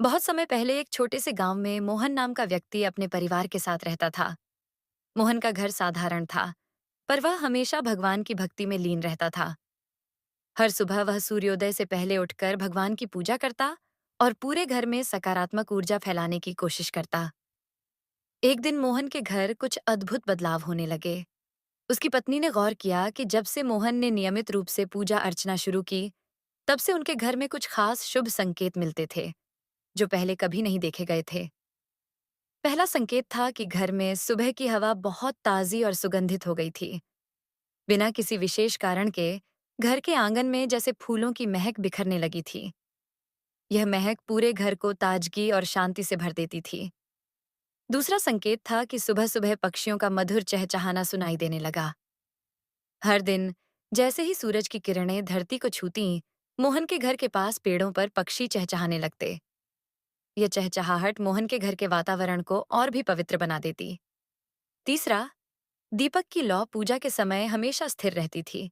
बहुत समय पहले एक छोटे से गांव में मोहन नाम का व्यक्ति अपने परिवार के साथ रहता था। मोहन का घर साधारण था, पर वह हमेशा भगवान की भक्ति में लीन रहता था। हर सुबह वह सूर्योदय से पहले उठकर भगवान की पूजा करता और पूरे घर में सकारात्मक ऊर्जा फैलाने की कोशिश करता। एक दिन मोहन के घर कुछ अद्भुत बदलाव होने लगे। उसकी पत्नी ने गौर किया कि जब से मोहन ने नियमित रूप से पूजा अर्चना शुरू की, तब से उनके घर में कुछ खास शुभ संकेत मिलते थे, जो पहले कभी नहीं देखे गए थे। पहला संकेत था कि घर में सुबह की हवा बहुत ताजी और सुगंधित हो गई थी। बिना किसी विशेष कारण के घर के आंगन में जैसे फूलों की महक बिखरने लगी थी। यह महक पूरे घर को ताजगी और शांति से भर देती थी। दूसरा संकेत था कि सुबह सुबह पक्षियों का मधुर चहचहाना सुनाई देने लगा। हर दिन जैसे ही सूरज की किरणें धरती को छूती, मोहन के घर के पास पेड़ों पर पक्षी चहचहाने लगते। यह चहचहाहट मोहन के घर के वातावरण को और भी पवित्र बना देती। तीसरा, दीपक की लौ पूजा के समय हमेशा स्थिर रहती थी।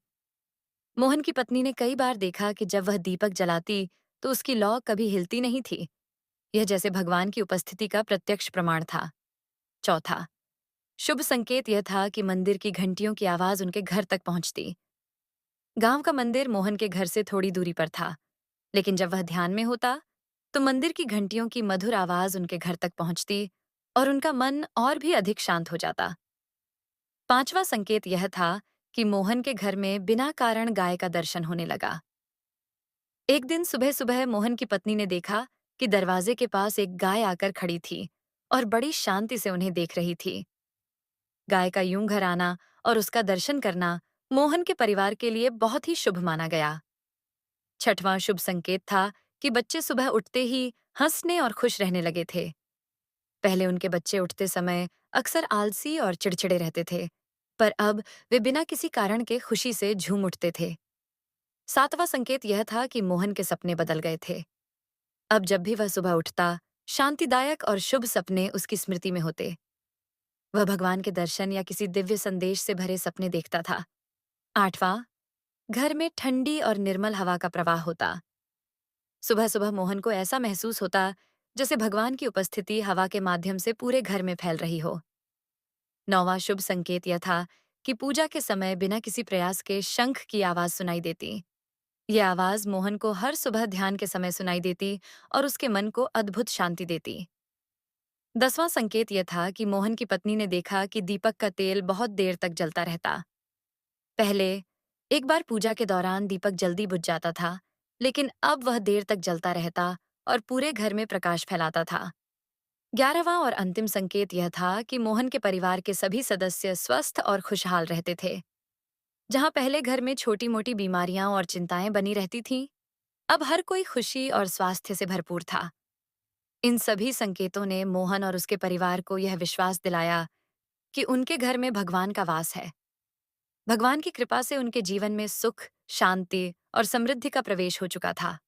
मोहन की पत्नी ने कई बार देखा कि जब वह दीपक जलाती तो उसकी लौ कभी हिलती नहीं थी। यह जैसे भगवान की उपस्थिति का प्रत्यक्ष प्रमाण था। चौथा, शुभ संकेत यह था कि मंदिर की घंटियों की आवाज उनके घर तक पहुंचती। गांव का मंदिर मोहन के घर से थोड़ी दूरी पर था, लेकिन जब वह ध्यान में होता तो मंदिर की घंटियों की मधुर आवाज उनके घर तक पहुंचती और उनका मन और भी अधिक शांत हो जाता। पांचवा संकेत यह था कि मोहन के घर में बिना कारण गाय का दर्शन होने लगा। एक दिन सुबह सुबह मोहन की पत्नी ने देखा कि दरवाजे के पास एक गाय आकर खड़ी थी और बड़ी शांति से उन्हें देख रही थी। गाय का यूं घर आना और उसका दर्शन करना मोहन के परिवार के लिए बहुत ही शुभ माना गया। छठवां शुभ संकेत था कि बच्चे सुबह उठते ही हंसने और खुश रहने लगे थे। पहले उनके बच्चे उठते समय अक्सर आलसी और चिड़चिड़े रहते थे, पर अब वे बिना किसी कारण के खुशी से झूम उठते थे। सातवां संकेत यह था कि मोहन के सपने बदल गए थे। अब जब भी वह सुबह उठता, शांतिदायक और शुभ सपने उसकी स्मृति में होते। वह भगवान के दर्शन या किसी दिव्य संदेश से भरे सपने देखता था। आठवां, घर में ठंडी और निर्मल हवा का प्रवाह होता। सुबह सुबह मोहन को ऐसा महसूस होता जैसे भगवान की उपस्थिति हवा के माध्यम से पूरे घर में फैल रही हो। नौवां शुभ संकेत यह था कि पूजा के समय बिना किसी प्रयास के शंख की आवाज सुनाई देती। यह आवाज मोहन को हर सुबह ध्यान के समय सुनाई देती और उसके मन को अद्भुत शांति देती। 10वां संकेत यह था कि मोहन की पत्नी ने देखा कि दीपक का तेल बहुत देर तक जलता रहता। पहले एक बार पूजा के दौरान दीपक जल्दी बुझ जाता था, लेकिन अब वह देर तक जलता रहता और पूरे घर में प्रकाश फैलाता था। 11वां और अंतिम संकेत यह था कि मोहन के परिवार के सभी सदस्य स्वस्थ और खुशहाल रहते थे। जहां पहले घर में छोटी मोटी बीमारियां और चिंताएं बनी रहती थीं, अब हर कोई खुशी और स्वास्थ्य से भरपूर था। इन सभी संकेतों ने मोहन और उसके परिवार को यह विश्वास दिलाया कि उनके घर में भगवान का वास है। भगवान की कृपा से उनके जीवन में सुख, शांति और समृद्धि का प्रवेश हो चुका था।